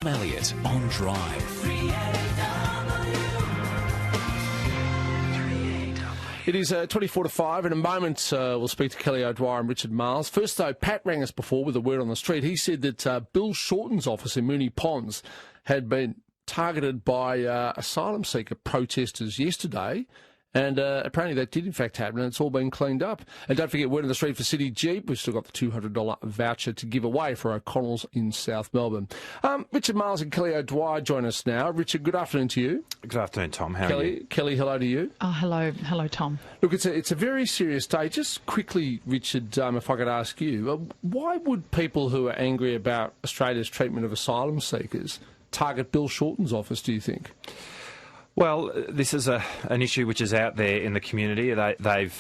Elliott on Drive. It is 24 to 5. In a moment, we'll speak to Kelly O'Dwyer and Richard Marles. First, though, Pat rang us before with a word on the street. He said that Bill Shorten's office in Moonee Ponds had been targeted by asylum seeker protesters yesterday. And apparently that did in fact happen, and it's all been cleaned up. And don't forget, word on the street for City Jeep. We've still got the $200 voucher to give away for O'Connell's in South Melbourne. Richard Marles and Kelly O'Dwyer join us now. Richard, good afternoon to you. Good afternoon, Tom. How are you? Kelly, hello to you. Oh, hello, Tom. Look, it's a very serious day. Just quickly, Richard, if I could ask you, why would people who are angry about Australia's treatment of asylum seekers target Bill Shorten's office, do you think? Well, this is an issue which is out there in the community. It's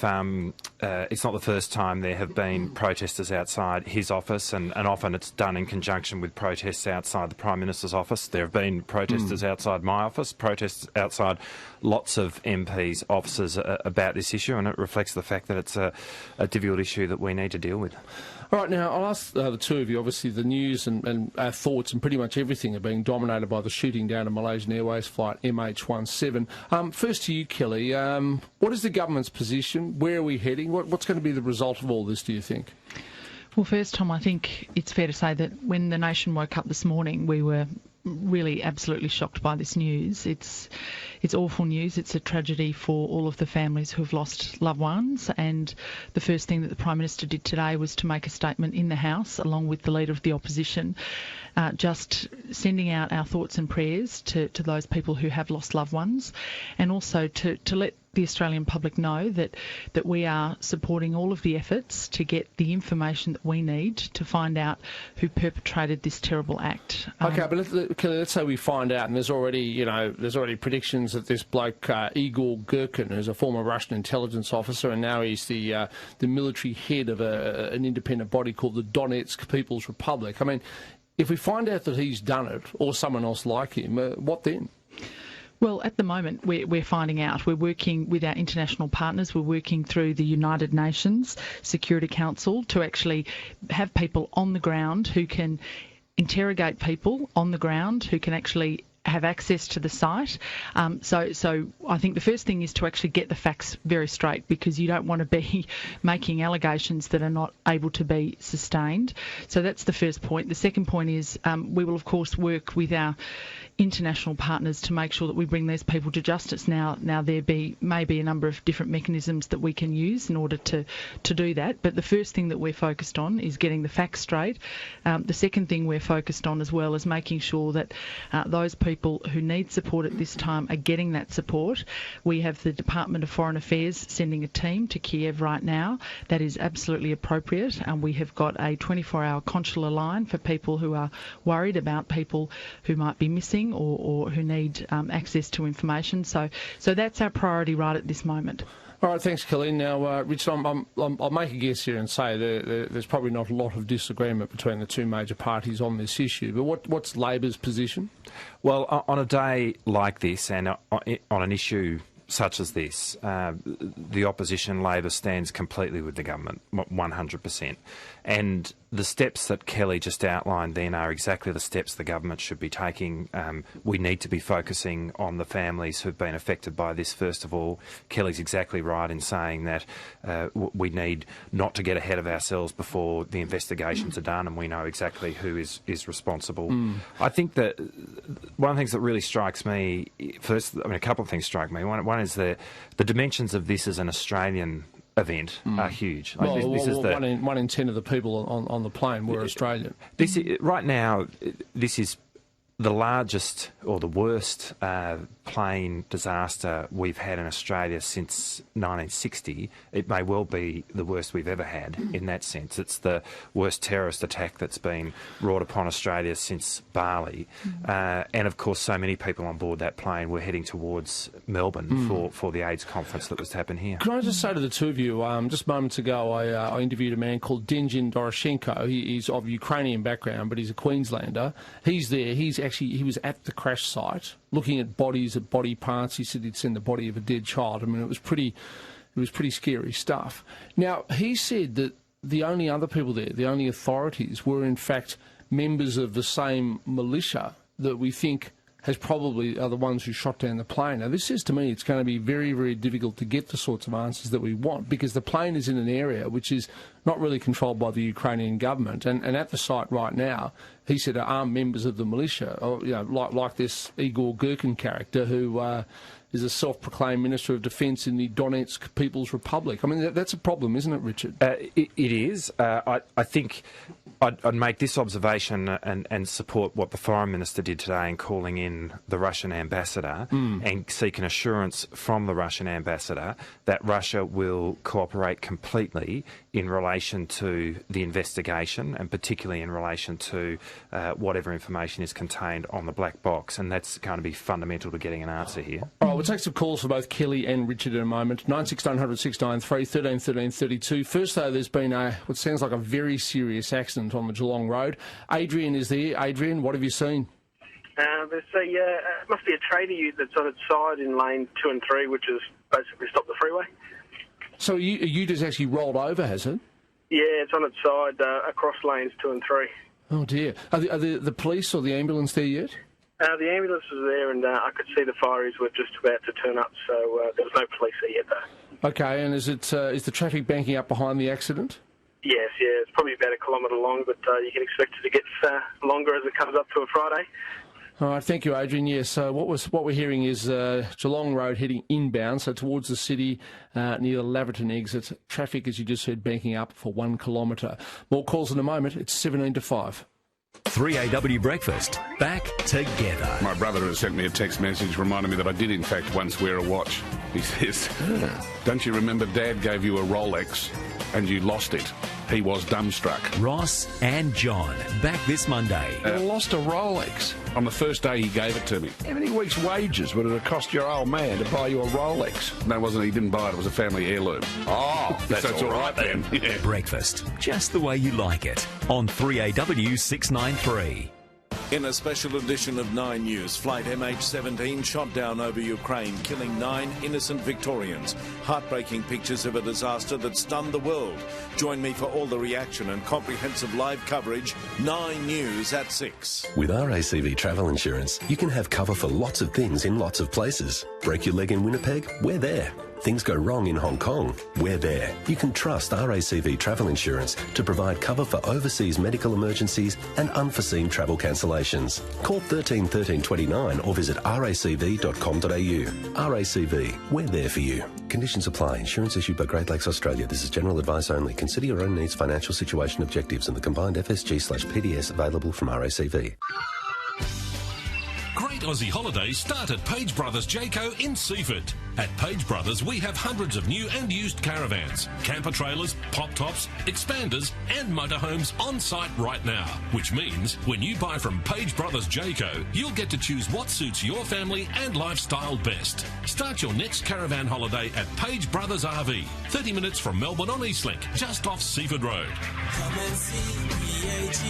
not the first time there have been protesters outside his office, and often it's done in conjunction with protests outside the Prime Minister's office. There have been protesters outside my office, protests outside lots of MPs' offices about this issue, and it reflects the fact that it's a difficult issue that we need to deal with. All right, now, I'll ask the two of you. Obviously, the news and our thoughts and pretty much everything are being dominated by the shooting down a Malaysian Airways flight MH17. First to you, Kelly. What is the government's position? Where are we heading? What's going to be the result of all this, do you think? Well, first, Tom, I think it's fair to say that when the nation woke up this morning, we were really absolutely shocked by this news. It's awful news. It's a tragedy for all of the families who have lost loved ones, and the first thing that the Prime Minister did today was to make a statement in the House along with the Leader of the Opposition, just sending out our thoughts and prayers to those people who have lost loved ones, and also to let the Australian public know that we are supporting all of the efforts to get the information that we need to find out who perpetrated this terrible act. Okay, but Kelly, let's say we find out, and there's already predictions that this bloke Igor Girkin, who's a former Russian intelligence officer, and now he's the military head of an independent body called the Donetsk People's Republic. I mean, if we find out that he's done it, or someone else like him, what then? Well, at the moment, we're finding out. We're working with our international partners. We're working through the United Nations Security Council to actually have people on the ground who can interrogate people on the ground, who can actually have access to the site. So I think the first thing is to actually get the facts very straight, because you don't want to be making allegations that are not able to be sustained. So that's the first point. The second point is we will, of course, work with our international partners to make sure that we bring these people to justice. Now there may be a number of different mechanisms that we can use in order to do that, but the first thing that we're focused on is getting the facts straight. The second thing we're focused on as well is making sure that those people who need support at this time are getting that support. We have the Department of Foreign Affairs sending a team to Kiev right now. That is absolutely appropriate, and we have got a 24-hour consular line for people who are worried about people who might be missing or who need access to information. So that's our priority right at this moment. All right, thanks, Kelly. Now, Richard, I'll make a guess here and say there's probably not a lot of disagreement between the two major parties on this issue, but what's Labor's position? Well, on a day like this and on an issue such as this, the opposition, Labor, stands completely with the government, 100%. And the steps that Kelly just outlined then are exactly the steps the government should be taking. We need to be focusing on the families who've been affected by this, first of all. Kelly's exactly right in saying that we need not to get ahead of ourselves before the investigations are done and we know exactly who is responsible. I think that one of the things that really strikes me, a couple of things strike me. One is the dimensions of this as an Australian event are huge. Like one in 10 of the people on the plane were Australian. Right now, this is the largest or the worst plane disaster we've had in Australia since 1960. It may well be the worst we've ever had in that sense. It's the worst terrorist attack that's been wrought upon Australia since Bali. And of course, so many people on board that plane were heading towards Melbourne for the AIDS conference that was to happen here. Can I just say to the two of you, just moments ago I interviewed a man called Denjin Doroshenko. He's of Ukrainian background, but he's a Queenslander. He's there. He was at the crash site looking at bodies, at body parts. He said he'd seen the body of a dead child. I mean, it was pretty scary stuff. Now, he said that the only other people there, the only authorities, were in fact members of the same militia that we think has probably are the ones who shot down the plane. Now, this says to me it's going to be very, very difficult to get the sorts of answers that we want because the plane is in an area which is not really controlled by the Ukrainian government. And at the site right now, he said are armed members of the militia, or, like this Igor Girkin character who is a self-proclaimed Minister of Defence in the Donetsk People's Republic. I mean, that's a problem, isn't it, Richard? It is. I think I'd make this observation and support what the Foreign Minister did today in calling in the Russian ambassador and seek an assurance from the Russian ambassador that Russia will cooperate completely in relation to the investigation and particularly in relation to whatever information is contained on the black box. And that's going to be fundamental to getting an answer here. All right, we'll take some calls for both Kelly and Richard in a moment. 96900 693 13 13 32. First, though, there's been what sounds like a very serious accident on the Geelong Road. Adrian is there. Adrian, what have you seen? It must be a trader ute that's on its side in lane 2 and 3, which has basically stopped the freeway. So a ute has actually rolled over, has it? Yeah, it's on its side across lanes 2 and 3. Oh, dear. Are the police or the ambulance there yet? The ambulance was there, and I could see the fireys were just about to turn up, so there was no police there yet, though. Okay, and is the traffic banking up behind the accident? Yes, it's probably about a kilometre long, but you can expect it to get longer as it comes up to a Friday. All right, thank you, Adrian. Yes, so what we're hearing is Geelong Road heading inbound, so towards the city near the Laverton exit. Traffic, as you just heard, banking up for 1 kilometre. More calls in a moment. It's 17 to 5. 3AW Breakfast, back together. My brother has sent me a text message reminding me that I did in fact once wear a watch. He says, "Don't you remember Dad gave you a Rolex and you lost it? He was dumbstruck." Ross and John, back this Monday. You lost a Rolex. On the first day he gave it to me. How many weeks' wages would it have cost your old man to buy you a Rolex? No, it wasn't. He didn't buy it. It was a family heirloom. Oh, So it's all right then. Yeah. Breakfast, just the way you like it, on 3AW 693. In a special edition of 9 News, Flight MH17 shot down over Ukraine, killing 9 innocent Victorians. Heartbreaking pictures of a disaster that stunned the world. Join me for all the reaction and comprehensive live coverage. 9 News at 6. With RACV travel insurance, you can have cover for lots of things in lots of places. Break your leg in Winnipeg? We're there. Things go wrong in Hong Kong? We're there. You can trust RACV travel insurance to provide cover for overseas medical emergencies and unforeseen travel cancellations. Call 13 13 29 or visit racv.com.au. RACV, we're there for you. Conditions apply. Insurance issued by Great Lakes Australia. This is general advice only. Consider your own needs, financial situation, objectives and the combined FSG/PDS available from RACV. Great Aussie holidays start at Page Brothers Jayco in Seaford. At Page Brothers, we have hundreds of new and used caravans, camper trailers, pop-tops, expanders and motorhomes on site right now. Which means when you buy from Page Brothers Jayco, you'll get to choose what suits your family and lifestyle best. Start your next caravan holiday at Page Brothers RV, 30 minutes from Melbourne on Eastlink, just off Seaford Road. Come and see PAGE.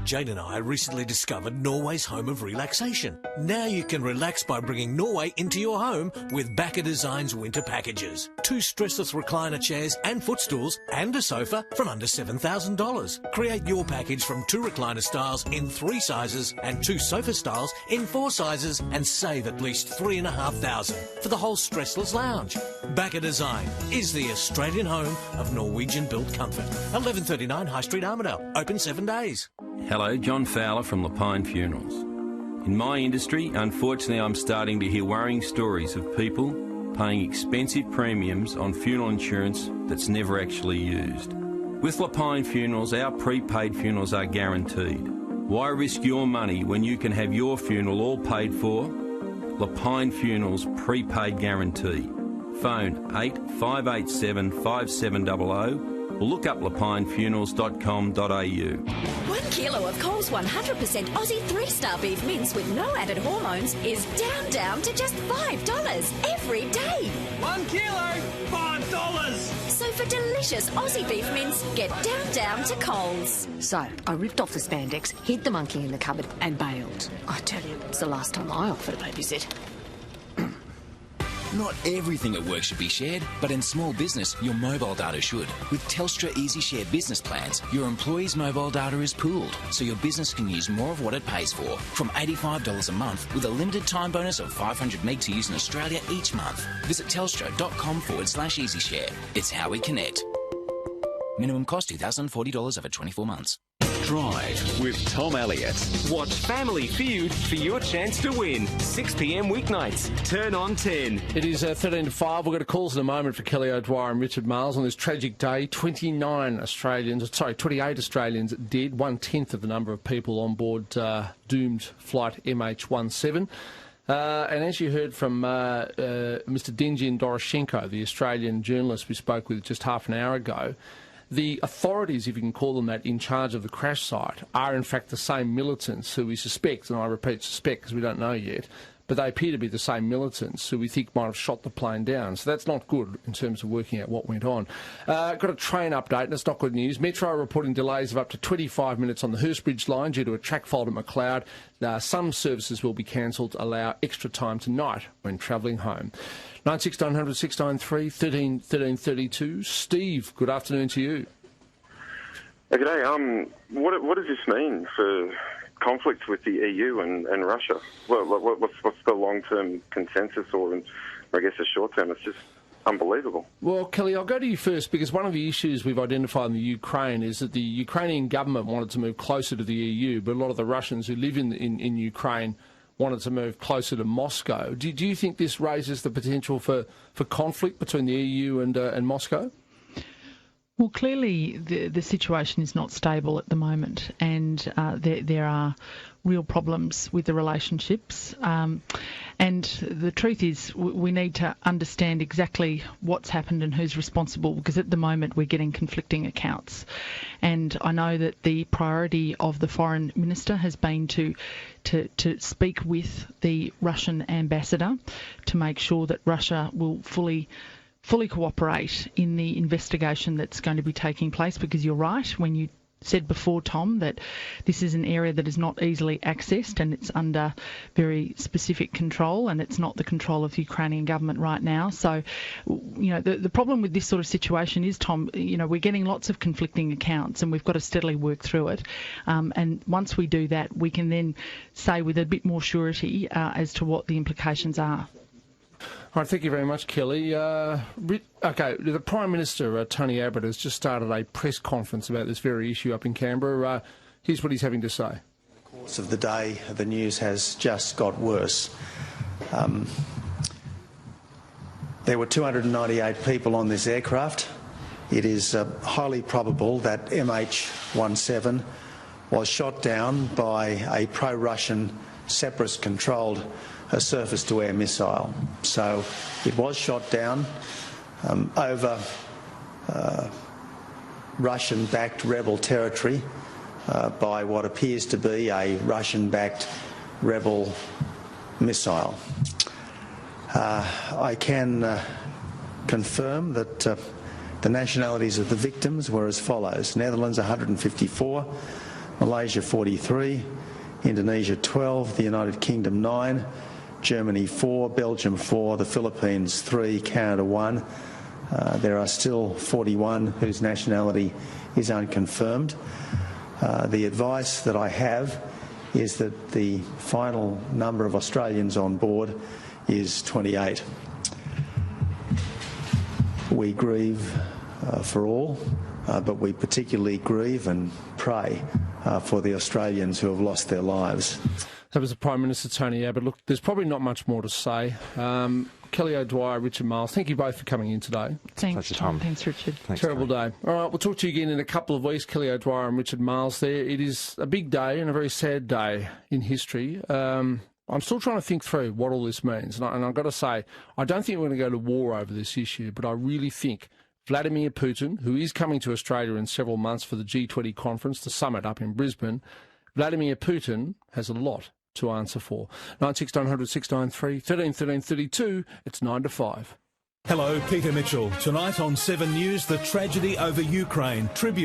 Jane and I recently discovered Norway's home of relaxation. Now you can relax by bringing Norway into your home with Backer Design's winter packages. 2 stressless recliner chairs and footstools and a sofa from under $7,000. Create your package from 2 recliner styles in 3 sizes and 2 sofa styles in 4 sizes and save at least $3,500 for the whole stressless lounge. Backer Design is the Australian home of Norwegian-built comfort. 1139 High Street, Armidale. Open 7 days. Hello, John Fowler from Lapine Funerals. In my industry, unfortunately, I'm starting to hear worrying stories of people paying expensive premiums on funeral insurance that's never actually used. With Lapine Funerals, our prepaid funerals are guaranteed. Why risk your money when you can have your funeral all paid for? Lapine Funerals Prepaid Guarantee. Phone 8587 5700 or look up lapinefunerals.com.au. 1 kilo of Coles 100% Aussie 3-star beef mince with no added hormones is down to just $5 every day. 1 kilo, $5. So for delicious Aussie beef mince, get down to Coles. So, I ripped off the spandex, hid the monkey in the cupboard and bailed. I tell you, it's the last time I offered a babysit. Not everything at work should be shared, but in small business, your mobile data should. With Telstra Easy Share business plans, your employees' mobile data is pooled, so your business can use more of what it pays for. From $85 a month, with a limited time bonus of 500 meg to use in Australia each month. Visit telstra.com/EasyShare. It's how we connect. Minimum cost $2,040 over 24 months. Drive with Tom Elliott. Watch Family Feud for your chance to win. 6 p.m. weeknights. Turn on 10. It is 13 to 5. We've got a calls in a moment for Kelly O'Dwyer and Richard Marles on this tragic day. 28 Australians dead, 1/10 of the number of people on board doomed flight MH17. And as you heard from Mr. Dinjan Doroshenko, the Australian journalist we spoke with just half an hour ago, the authorities, if you can call them that, in charge of the crash site are in fact the same militants who we suspect, and I repeat suspect because we don't know yet, but they appear to be the same militants who we think might have shot the plane down. So that's not good in terms of working out what went on. Got a train update, and it's not good news. Metro reporting delays of up to 25 minutes on the Hurstbridge line due to a track fault at McLeod. Some services will be cancelled to allow extra time tonight when travelling home. 96900 693 13 13 32. Steve, good afternoon to you. G'day. What does this mean for conflicts with the EU and Russia? What's the long-term consensus, or I guess the short-term? It's just unbelievable. Well, Kelly, I'll go to you first, because one of the issues we've identified in the Ukraine is that the Ukrainian government wanted to move closer to the EU, but a lot of the Russians who live in Ukraine wanted to move closer to Moscow. Do you think this raises the potential for conflict between the EU and Moscow? Well, clearly the situation is not stable at the moment, and there are real problems with the relationships. And the truth is we need to understand exactly what's happened and who's responsible, because at the moment we're getting conflicting accounts. And I know that the priority of the Foreign Minister has been to speak with the Russian ambassador to make sure that Russia will fully cooperate in the investigation that's going to be taking place, because you're right when you said before, Tom, that this is an area that is not easily accessed and it's under very specific control, and it's not the control of the Ukrainian government right now. So, the problem with this sort of situation is, Tom, we're getting lots of conflicting accounts and we've got to steadily work through it. And once we do that, we can then say with a bit more surety as to what the implications are. All right, thank you very much, Kelly. Okay, the Prime Minister, Tony Abbott, has just started a press conference about this very issue up in Canberra. Here's what he's having to say. In the course of the day, the news has just got worse. There were 298 people on this aircraft. It is highly probable that MH17 was shot down by a pro-Russian separatist-controlled surface-to-air missile. So it was shot down over Russian-backed rebel territory by what appears to be a Russian-backed rebel missile. I can confirm that the nationalities of the victims were as follows: Netherlands 154, Malaysia 43, Indonesia 12, the United Kingdom 9, Germany 4, Belgium 4, the Philippines 3, Canada 1. There are still 41 whose nationality is unconfirmed. The advice that I have is that the final number of Australians on board is 28. We grieve for all, but we particularly grieve and pray for the Australians who have lost their lives. That was the Prime Minister, Tony Abbott. Look, there's probably not much more to say. Kelly O'Dwyer, Richard Marles, thank you both for coming in today. Thanks, Tom. Thanks, Richard. Thanks, Terrible day. All right, we'll talk to you again in a couple of weeks. Kelly O'Dwyer and Richard Marles there. It is a big day and a very sad day in history. I'm still trying to think through what all this means. And I've got to say, I don't think we're going to go to war over this issue, but I really think Vladimir Putin, who is coming to Australia in several months for the G20 conference, the summit up in Brisbane, Vladimir Putin has a lot to answer for. 96900 693 13 13 32. It's 9 to 5. Hello, Peter Mitchell. Tonight on 7 News, the tragedy over Ukraine. Tribute